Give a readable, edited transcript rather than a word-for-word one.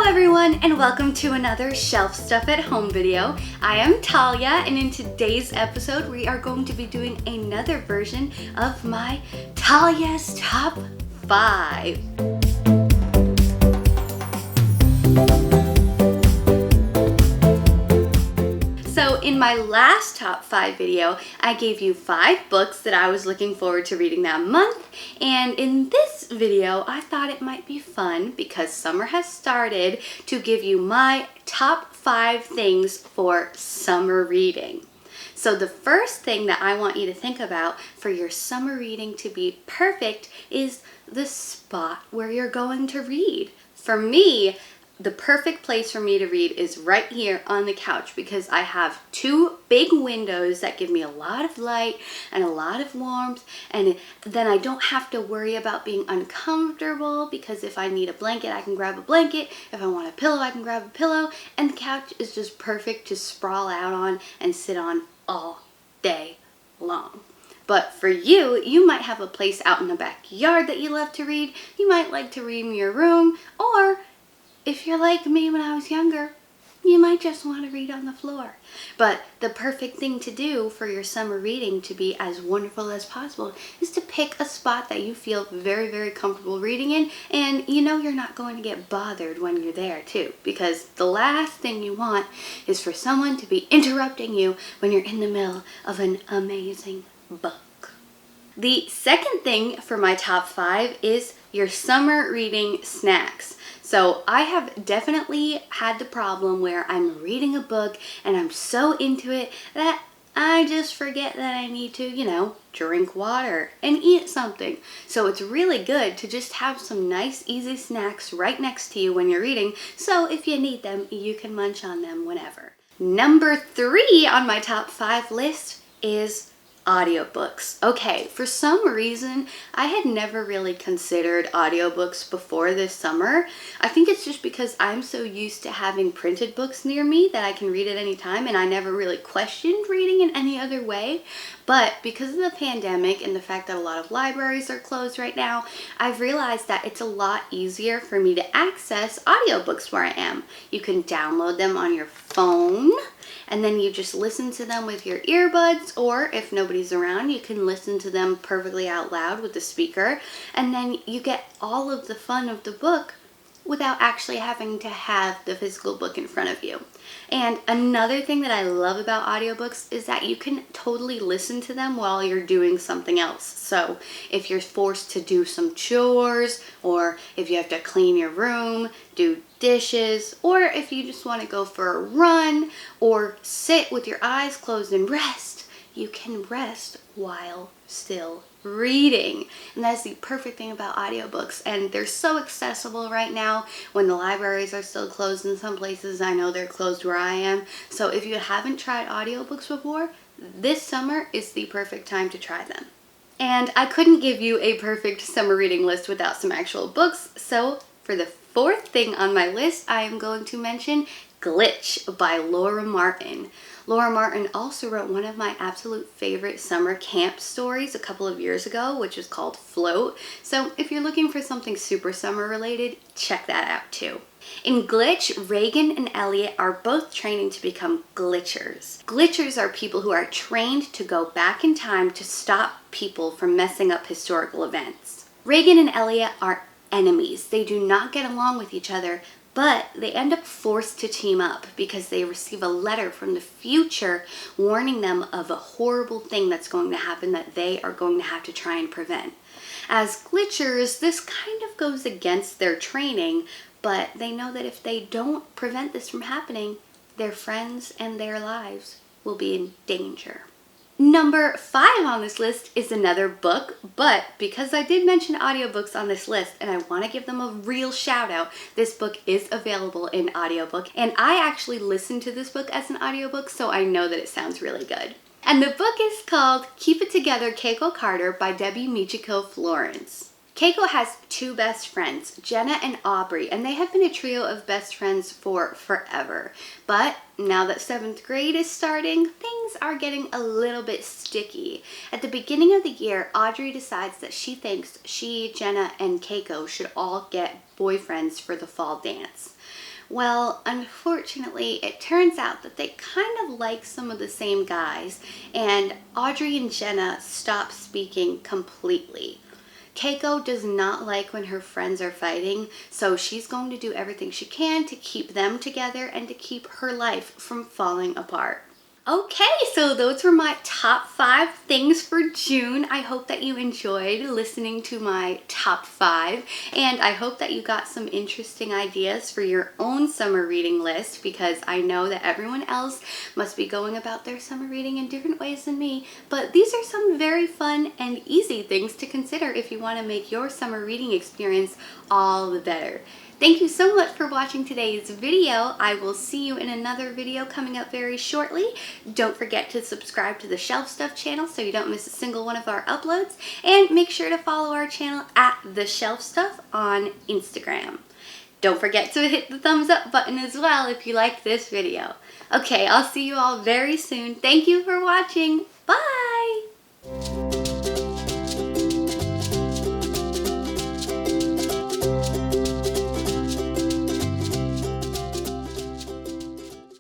Hello everyone and welcome to another Shelf Stuff at Home video. I am Talia and in today's episode we are going to be doing another version of my Talia's Top 5. So in my last top 5 video, I gave you 5 books that I was looking forward to reading that month. And in this video, I thought it might be fun because summer has started to give you my top 5 things for summer reading. So the first thing that I want you to think about for your summer reading to be perfect is the spot where you're going to read. For me, the perfect place for me to read is right here on the couch because I have 2 big windows that give me a lot of light and a lot of warmth, and then I don't have to worry about being uncomfortable because if I need a blanket, I can grab a blanket. If I want a pillow, I can grab a pillow, and the couch is just perfect to sprawl out on and sit on all day long. But for you, you might have a place out in the backyard that you love to read. You might like to read in your room, or if you're like me when I was younger, you might just want to read on the floor. But the perfect thing to do for your summer reading to be as wonderful as possible is to pick a spot that you feel very, very comfortable reading in, and you know you're not going to get bothered when you're there too, because the last thing you want is for someone to be interrupting you when you're in the middle of an amazing book. The second thing for my top 5 is your summer reading snacks. So I have definitely had the problem where I'm reading a book and I'm so into it that I just forget that I need to, drink water and eat something. So it's really good to just have some nice, easy snacks right next to you when you're reading. So if you need them, you can munch on them whenever. Number 3 on my top 5 list is audiobooks. Okay, for some reason, I had never really considered audiobooks before this summer. I think it's just because I'm so used to having printed books near me that I can read at any time, and I never really questioned reading in any other way. But because of the pandemic and the fact that a lot of libraries are closed right now, I've realized that it's a lot easier for me to access audiobooks where I am. You can download them on your phone, and then you just listen to them with your earbuds, or if nobody's around, you can listen to them perfectly out loud with the speaker, and then you get all of the fun of the book without actually having to have the physical book in front of you. And another thing that I love about audiobooks is that you can totally listen to them while you're doing something else. So if you're forced to do some chores, or if you have to clean your room, do dishes, or if you just want to go for a run or sit with your eyes closed and rest, you can rest while still reading. And that's the perfect thing about audiobooks, and they're so accessible right now when the libraries are still closed in some places. I know they're closed where I am. So if you haven't tried audiobooks before, this summer is the perfect time to try them. And I couldn't give you a perfect summer reading list without some actual books, so for the 4th thing on my list, I am going to mention Glitch by Laura Martin. Laura Martin also wrote one of my absolute favorite summer camp stories a couple of years ago, which is called Float. So if you're looking for something super summer related, check that out too. In Glitch, Reagan and Elliot are both training to become glitchers. Glitchers are people who are trained to go back in time to stop people from messing up historical events. Reagan and Elliot are enemies. They do not get along with each other, but they end up forced to team up because they receive a letter from the future warning them of a horrible thing that's going to happen that they are going to have to try and prevent. As glitchers, this kind of goes against their training, but they know that if they don't prevent this from happening, their friends and their lives will be in danger. Number 5 on this list is another book, but because I did mention audiobooks on this list and I want to give them a real shout out, this book is available in audiobook, and I actually listened to this book as an audiobook, so I know that it sounds really good. And the book is called Keep It Together, Keiko Carter by Debbi, Michiko, Florence. Keiko has 2 best friends, Jenna and Aubrey, and they have been a trio of best friends for forever. But now that 7th grade is starting, things are getting a little bit sticky. At the beginning of the year, Audrey decides that she thinks she, Jenna, and Keiko should all get boyfriends for the fall dance. Well, unfortunately, it turns out that they kind of like some of the same guys, and Audrey and Jenna stop speaking completely. Keiko does not like when her friends are fighting, so she's going to do everything she can to keep them together and to keep her life from falling apart. Okay, so those were my top 5 things for June. I hope that you enjoyed listening to my top 5, and I hope that you got some interesting ideas for your own summer reading list, because I know that everyone else must be going about their summer reading in different ways than me, but these are some very fun and easy things to consider if you want to make your summer reading experience all the better. Thank you so much for watching today's video. I will see you in another video coming up very shortly. Don't forget to subscribe to the Shelf Stuff channel so you don't miss a single one of our uploads. And make sure to follow our channel at The Shelf Stuff on Instagram. Don't forget to hit the thumbs up button as well if you liked this video. Okay, I'll see you all very soon. Thank you for watching. Bye!